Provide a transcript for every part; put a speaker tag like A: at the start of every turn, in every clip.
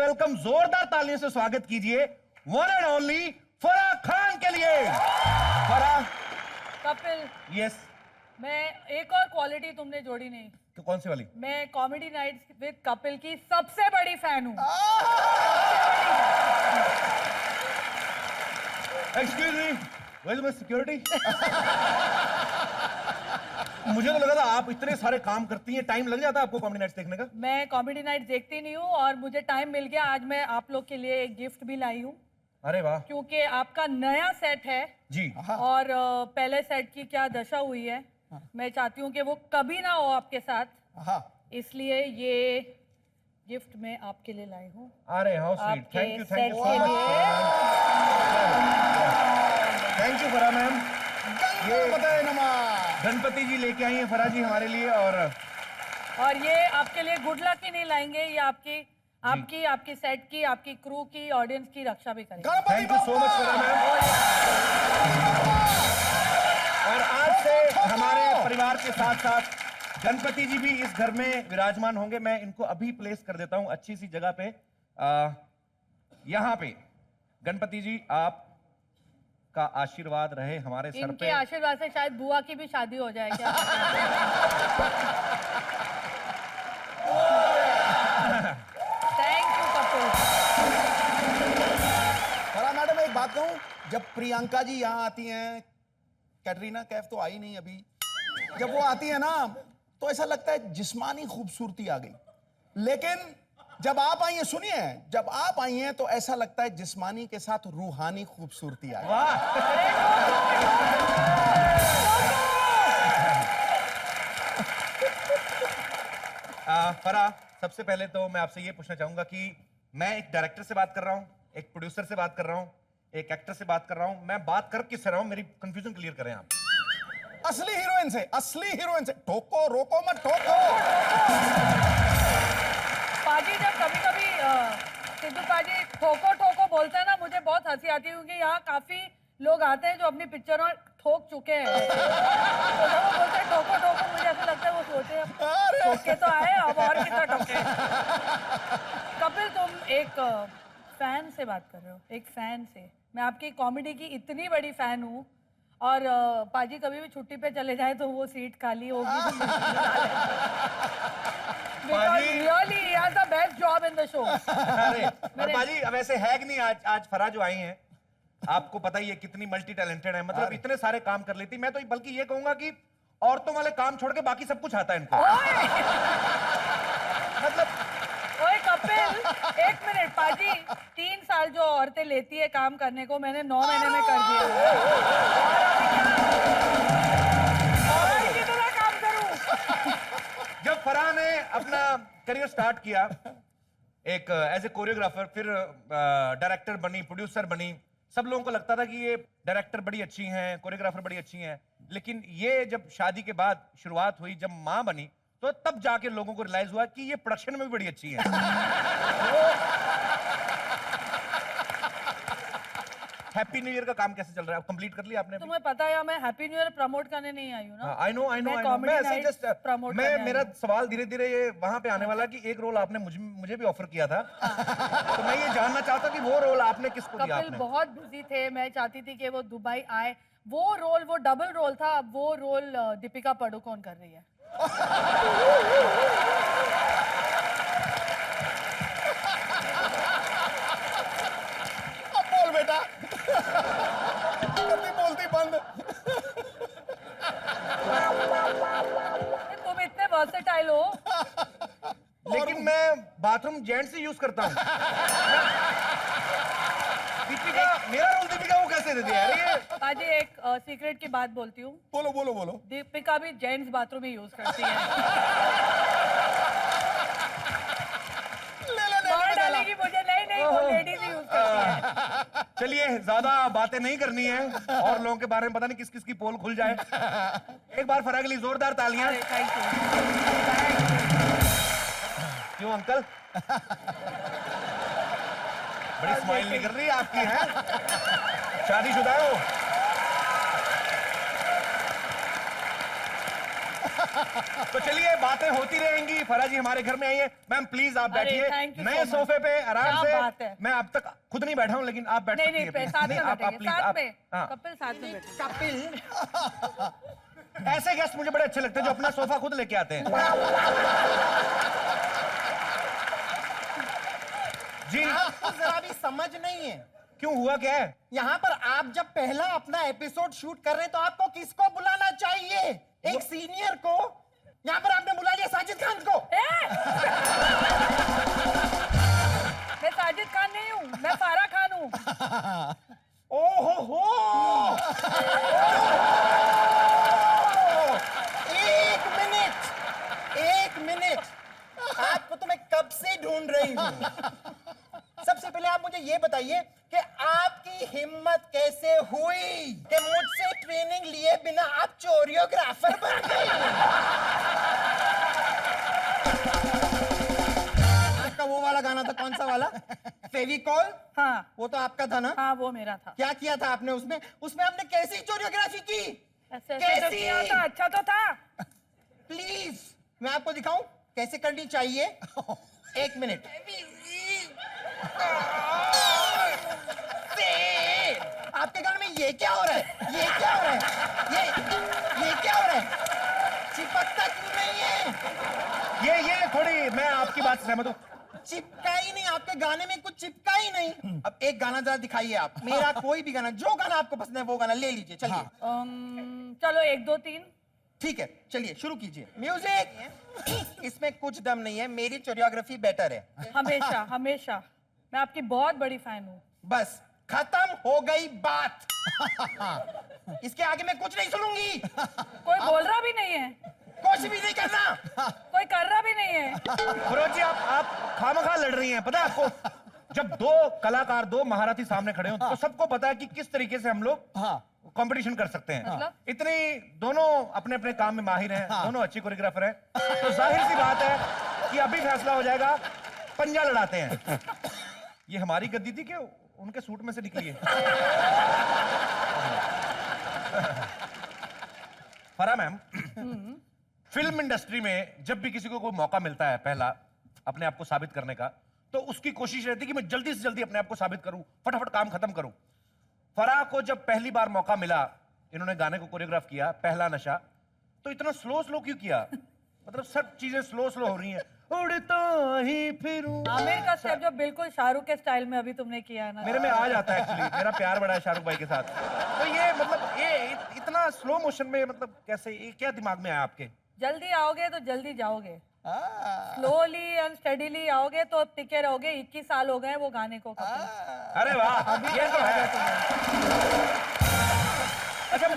A: Welcome, जोरदार तालियों से स्वागत कीजिए one and only Farah Khan के लिए। फराह।
B: कपिल।
A: यस।
B: मैं एक और क्वालिटी तुमने जोड़ी नहीं।
A: तो कौन सी वाली?
B: मैं कॉमेडी नाइट्स विद कपिल की सबसे बड़ी फैन हूँ।
A: Excuse me, where is my security? मुझे तो लगा था आप इतने सारे काम करती हैं, टाइम लग जाता है आपको कॉमेडी नाइट्स देखने का?
B: मैं कॉमेडी नाइट देखती नहीं हूँ और मुझे टाइम मिल गया। आज मैं आप लोग के लिए एक गिफ्ट भी लाई हूँ।
A: अरे वाह।
B: क्योंकि आपका नया सेट है
A: जी।
B: और पहले सेट की क्या दशा हुई है, मैं चाहती हूँ कि वो कभी ना हो आपके साथ। इसलिए ये गिफ्ट मैं आपके लिए लाई हूँ।
A: अरे how sweet, thank you so much. Thank you Farah ma'am. ये गणपति जी लेके आई हैं फराह जी हमारे लिए, और
B: ये आपके लिए गुड लक ही नहीं लाएंगे, ये आपकी सेट की, आपकी क्रू की, ऑडियंस की रक्षा भी करेंगे।
A: Thank you so much Farah ma'am. और आज से हमारे परिवार के साथ साथ गणपति जी भी इस घर में विराजमान होंगे। मैं इनको अभी प्लेस कर देता हूं अच्छी सी जगह पे। यहाँ पे गणपति जी, आप का आशीर्वाद रहे हमारे सर पे।
B: इनके आशीर्वाद से शायद बुआ की भी शादी हो जाए क्या? Thank you Kapil.
C: Farah madam, एक बात कहूं, जब प्रियंका जी यहाँ आती हैं, कैटरीना कैफ तो आई नहीं अभी, जब वो आती है ना तो ऐसा लगता है जिस्मानी खूबसूरती आ गई, लेकिन जब आप आई हैं, सुनिए, जब आप आई हैं तो ऐसा लगता है जिस्मानी के साथ रूहानी खूबसूरती आ गई।
A: फराह, सबसे पहले तो मैं आपसे ये पूछना चाहूंगा कि मैं एक डायरेक्टर से बात कर रहा हूँ, एक प्रोड्यूसर से बात कर रहा हूँ, एक एक्टर से बात कर रहा हूँ, मैं बात कर किससे रहा हूँ? मेरी कंफ्यूजन क्लियर करें आप।
C: असली हीरोइन से, असली हीरोइन से। ठोको, रोको मत, ठोको।
B: पाजी, जब कभी-कभी सिद्धू पाजी ठोको ठोको बोलते हैं ना, मुझे बहुत हंसी आती है, क्योंकि यहाँ काफी लोग आते हैं जो अपनी पिक्चरों ठोक चुके हैं। तो जब वो बोलते हैं ठोको ठोको, मुझे ऐसा लगता है वो सोचते हैं ठोके तो आए, अब और कितना ठोके। कपिल, तुम एक फैन से बात कर रहे हो, एक फैन से। मैं आपकी कॉमेडी की इतनी बड़ी फैन हूँ, और पाजी कभी भी छुट्टी पे चले जाए तो वो सीट खाली होगी। Because really he has the best job in the show.
A: अरे पाजी, अब ऐसे है कि नहीं, आज फराह जो आई हैं, आपको पता ही है कितनी मल्टी टैलेंटेड है, मतलब इतने सारे काम कर लेती। मैं तो बल्कि ये कहूंगा कि औरतों वाले काम छोड़ के बाकी सब कुछ आता है इनको। मतलब
B: ओए कपिल, एक मिनट। पाजी, 3 साल जो औरतें लेती है काम करने को, मैंने 9 महीने में कर दिया। और कितना काम करूं?
A: जब फराह ने अपना करियर स्टार्ट किया एक एज ए कोरियोग्राफर, फिर डायरेक्टर बनी, प्रोड्यूसर बनी, सब लोगों को लगता था कि ये डायरेक्टर बड़ी अच्छी हैं, कोरियोग्राफर बड़ी अच्छी हैं, लेकिन ये जब शादी के बाद शुरुआत हुई, जब मां बनी, तो तब जाके लोगों को रियलाइज हुआ कि ये प्रोडक्शन में भी बड़ी अच्छी है। हैप्पी न्यू ईयर का काम कैसे चल रहा है? कंप्लीट कर लिया आपने?
B: तुम्हें पता है मैं हैप्पी न्यू ईयर प्रमोट करने नहीं आई हूँ ना।
A: आई नो मैं ऐसे जस्ट प्रमोट, मेरा सवाल धीरे धीरे ये वहां पे आने वाला कि एक रोल आपने मुझे भी ऑफर किया था। तो मैं ये जानना चाहता कि वो रोल आपने किसको दिया?
B: कपिल बहुत बिजी थे, मैं चाहती थी कि वो दुबई आए। वो रोल, वो डबल रोल था, अब वो रोल दीपिका पादुकोण कर रही है।
C: अब बोल बेटा, बोलती बंद।
B: तुम इतने वर्सेटाइल हो।
A: लेकिन मैं बाथरूम जेंट से यूज करता हूँ। दीपिका, मेरा रोल दीपिका को कैसे दे दिया यार?
B: पाजी, एक सीक्रेट की बात बोलती हूँ।
C: बोलो बोलो बोलो।
B: दीपिका भी जेंट्स बाथरूम ही यूज करती है। डालेगी मुझे नहीं, वो लेडीज ही यूज करती है।
A: चलिए, ज्यादा बातें नहीं करनी है, और लोगों के बारे में पता नहीं किस किस की पोल खुल जाए। एक बार फराह के लिए जोरदार तालियां।
B: Thank you.
A: क्यों अंकल? बड़ी स्माइल निकल रही है आपकी, है? शादीशुदा हो? तो चलिए, बातें होती रहेंगी। फराह जी हमारे घर में आई है। मैम प्लीज आप
B: अरे,
A: बैठिए
B: thank you
A: नए
B: so much।
A: सोफे पे आराम
B: क्या बात
A: से।
B: है।
A: मैं अब तक खुद नहीं बैठा हूँ, लेकिन आप बैठ सकती
B: नहीं
A: हैं,
B: नहीं,
A: please।
B: साथ
A: नहीं,
B: में
A: आप
B: बैठेंगे,
A: please,
B: साथ
A: आप-
B: में।
A: हाँ।
B: कपिल साथ में बैठेंगे।
D: कपिल,
A: ऐसे गेस्ट मुझे बड़े अच्छे लगते हैं जो अपना सोफा खुद लेके आते हैं। जी,
D: आपको जरा भी समझ नहीं है।
A: क्यों, हुआ क्या है?
D: यहाँ पर आप जब पहला अपना एपिसोड शूट कर रहे हैं तो आपको किसको बुलाना चाहिए? एक सीनियर को। यहाँ पर आपने बुला लिया साजिद खान को।
B: मैं साजिद खान नहीं हूँ, मैं फारा खान हूँ।
D: ओहो हो, एक मिनट, आपको तो मैं कब से ढूंढ रही हूँ। सबसे पहले आप मुझे ये बताइए कि आपकी हिम्मत कैसे हुई कि मुझसे ट्रेनिंग लिए बिना आप कोरियोग्राफर बन गई। आपका वो वाला गाना था, कौन सा वाला? फेविकॉल।
B: हाँ
D: वो तो आपका था ना?
B: हाँ, वो मेरा था।
D: क्या किया था आपने उसमें? उसमें आपने कैसी कोरियोग्राफी की?
B: ऐसे ऐसे तो
D: कैसी?
B: किया था, अच्छा तो था।
D: प्लीज मैं आपको दिखाऊं कैसे करनी चाहिए। एक मिनट। आपके गाने में ये क्या हो रहा है? ये क्या हो रहा है? ये क्या हो रहा है? चिपकता क्यों नहीं है?
A: ये थोड़ी, मैं आपकी बात से सहमत हूँ।
D: चिपका ही नहीं, आपके गाने में कुछ चिपका ही नहीं। अब एक गाना जरा दिखाइए आप, मेरा कोई भी गाना, जो गाना आपको पसंद है वो गाना ले लीजिए। चलिए।
B: चलो 1 2 3।
D: ठीक है, चलिए शुरू कीजिए। म्यूजिक। इसमें कुछ दम नहीं है, मेरी कोरियोग्राफी बेटर है।
B: हमेशा हमेशा, मैं आपकी बहुत बड़ी फैन हूँ।
D: बस खत्म हो गई बात। इसके आगे मैं कुछ नहीं सुनूंगी।
B: कोई बोल रहा भी नहीं है,
D: कुछ भी नहीं करना।
B: कोई कर रहा भी नहीं है।
A: फिरोज जी, आप खामखा लड़ रही हैं। पता है आपको, जब दो कलाकार, दो महारथी सामने खड़े हो तो सबको पता है कि किस तरीके से हम लोग कंपटीशन कर सकते हैं।
B: मतलब?
A: इतनी दोनों अपने अपने काम में माहिर हैं, दोनों अच्छी कोरियोग्राफर हैं, तो जाहिर सी बात है कि अभी फैसला हो जाएगा। पंजा लड़ाते हैं। ये हमारी गद्दी थी कि उनके सूट में से निकली है? फराह मैम, फिल्म इंडस्ट्री में जब भी किसी को कोई मौका मिलता है पहला अपने आप को साबित करने का, तो उसकी कोशिश रहती है कि मैं जल्दी से जल्दी अपने आप को साबित करूं, फटाफट काम खत्म करूं। फराह को जब पहली बार मौका मिला, इन्होंने गाने को कोरियोग्राफ किया, पहला नशा, तो इतना स्लो स्लो क्यों किया? मतलब सब चीजें स्लो स्लो हो रही हैं। उड़ता ही फिरूं।
B: आमिर का स्टेप जो बिल्कुल शाहरुख के स्टाइल में अभी तुमने किया है ना,
A: मेरे में आ जाता है एक्चुअली, मेरा प्यार बड़ा है शाहरुख भाई के साथ। तो ये मतलब ये इतना स्लो मोशन में, मतलब कैसे, ये क्या दिमाग में आया आपके?
B: जल्दी आओगे तो जल्दी जाओगे, स्लोली एंड स्टडीली आओगे तो टिके रहोगे। 21 साल हो गए वो गाने को।
A: अरे वाह, ये तो है। अच्छा, मैं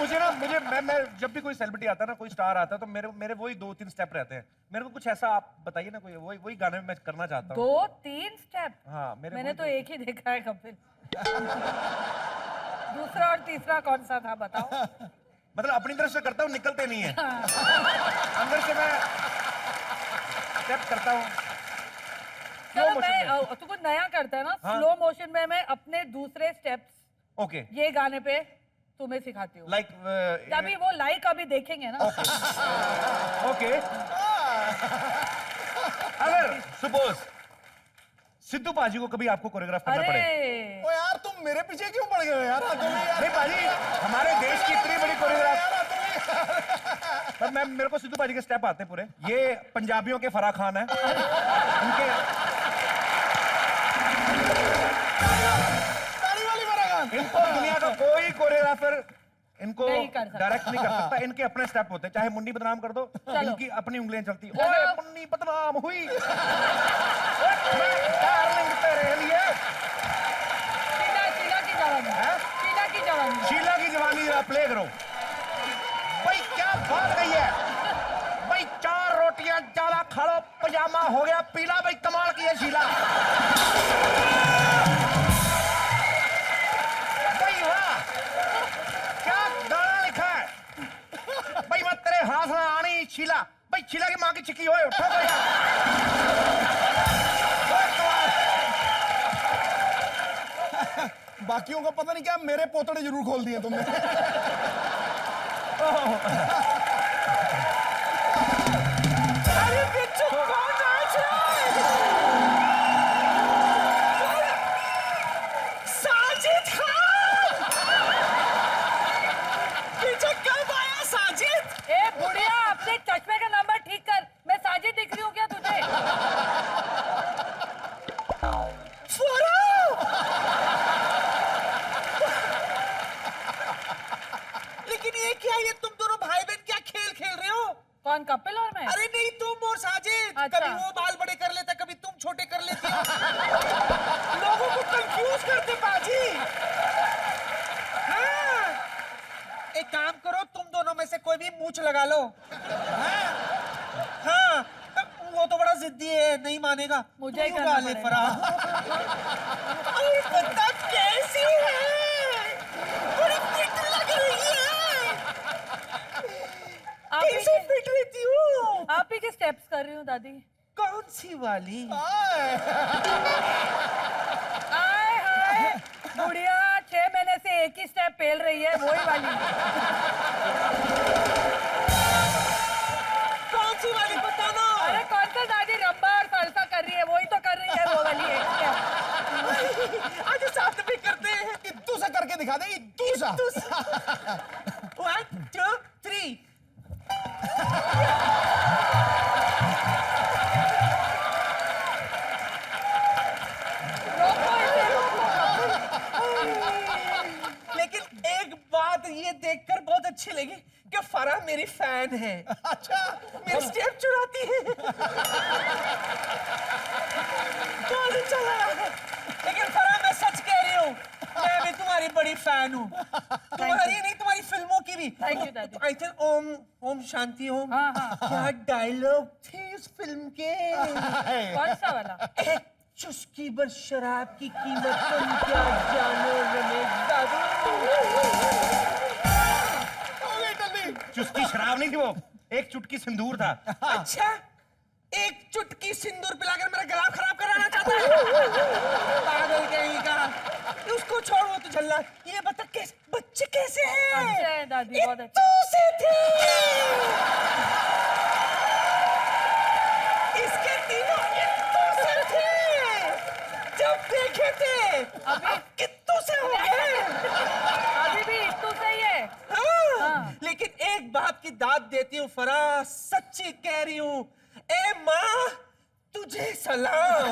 A: जब भी कोई सेलिब्रिटी आता है ना, कोई स्टार आता है, तो मेरे वही 2-3 स्टेप रहते हैं। मेरे को कुछ ऐसा आप बताइए ना, कोई वही गाने में मैं करना चाहता हूँ।
B: 2-3 स्टेप?
A: हाँ,
B: मैंने तो एक ही देखा है कपिल। दूसरा और तीसरा कौन सा था बताओ?
A: मतलब अपनी तरफ से करता हूँ, निकलते नहीं है। अंदर से मैं स्टेप करता हूँ।
B: चलो मैं, तू कुछ नया करता है ना, स्लो मोशन में मैं अपने दूसरे स्टेप्स
A: ओके,
B: ये गाने पे तुम्हें सिखाती हूँ।
A: लाइक
B: अभी वो लाइक अभी देखेंगे ना।
A: ओके। अगर सपोज सिद्धू पाजी को कभी आपको कोरियोग्राफ करना पड़े।
B: अरे
C: ओ यार, तुम मेरे पीछे क्यों पड़ गए हो यार?
A: नहीं पाजी, हमारे देश की इतनी बड़ी कोरियोग्राफ। पर मैं, मेरे को सिद्धू पाजी के स्टेप आते हैं पूरे। ये पंजाबियों के फराह खान है, उनके इनको दुनिया का कोई कोरियोग्राफर इनको
B: नहीं कर सकता।
A: डायरेक्ट नहीं कर सकता। इनके अपने स्टेप होते हैं, चाहे मुन्नी बदनाम कर दो, इनकी अपनी उंगलियां चलती। ओए मुन्नी बदनाम हुई, मैं डार्लिंग तेरे लिए।
B: शीला की जवानी, शीला की जवानी,
A: शीला की जवानी आप प्ले करो भाई। क्या बात कही है भाई, 4 रोटियां ज्यादा खा लो, पजामा हो गया पीला। भाई कमाल की है शीला भाई, वाह क्या गाना लिखा है भाई। मैं तेरे हाथ में आनी शीला भाई, शीला की माँ की चिक्की होए, उठो भाई।
C: बाकियों का पता नहीं क्या, मेरे पोतड़े जरूर खोल दिए तुमने।
B: है?
D: अरे नहीं, तुम और साजिद।
B: अच्छा।
D: कभी वो बाल बड़े कर लेता, कभी तुम छोटे कर लेती हो। लोगों को कंफ्यूज करते पाजी। हाँ। एक काम करो, तुम दोनों में से कोई भी मूंछ लगा लो। हाँ, वो तो बड़ा जिद्दी है, नहीं मानेगा।
B: मुझे ही
D: तुम
B: करना
D: लगा ले
B: पड़ेगा।
D: फराह। अरे पता कैसी है, बड़ी फिट लग रही है।
B: आप ही
D: कैसे
B: के-
D: फिट रहती हो?
B: आप ही के स्टेप्स कर रही हूँ दादी।
D: कौन सी वाली?
B: आय हाय, बुढ़िया 6 महीने से एक ही स्टेप पेल रही है, वही वाली।
D: कौन सी वाली बताना?
B: अरे कौन सा दादी, रंबा और सालसा कर रही है, वही तो कर रही है, वो वाली एक स्टेप।
D: आज साथ में करते हैं।
C: इत्तू सा करके दिखा दे, इत्तू सा।
D: 1 2 3।
B: रोको इसे, रोको।
D: लेकिन एक बात ये देखकर बहुत अच्छी लगी कि फराह मेरी फैन है।
C: अच्छा,
D: मेरी स्टेप चुराती है। बहुत अच्छा लगा। लेकिन फराह, मैं सच कह रही हूँ, मैं भी तुम्हारी बड़ी फैन हूँ। तुम्हारी नहीं, तुम्हारी फिल्मों की भी।
B: Thank you, दादी।
D: I think Om Shanti Om.
B: हाँ, हाँ।
D: क्या डायलॉग थे उस फिल्म के।
B: कौन सा वाला?
D: एक चुस्की भर शराब की कीमत तुम क्या जानो रमेश बाबू।
C: हो गई जल्दी।
A: चुस्की शराब नहीं थी वो, एक चुटकी सिंदूर था।
D: अच्छा, एक चुटकी सिंदूर पिलाकर मेरा गला खराब कराना चाहता है? पागल कहीं का। उसको छोड़, वो तो झल्ला। ये बता कैसे बच्चे कैसे हैं?
B: अच्छे हैं दादी, बहुत अच्छे।
D: इत्तू से थे। इसके तीनों इत्तू से थे। जब देखे थे,
B: अभी-
D: अब कित्तू से हो गए।
B: अभी भी इत्तू से ही है।
D: हाँ।
B: हाँ।
D: लेकिन एक बात की दाद देती हूँ फराह, सच्ची कह रही हूँ। ए माँ, तुझे सलाम।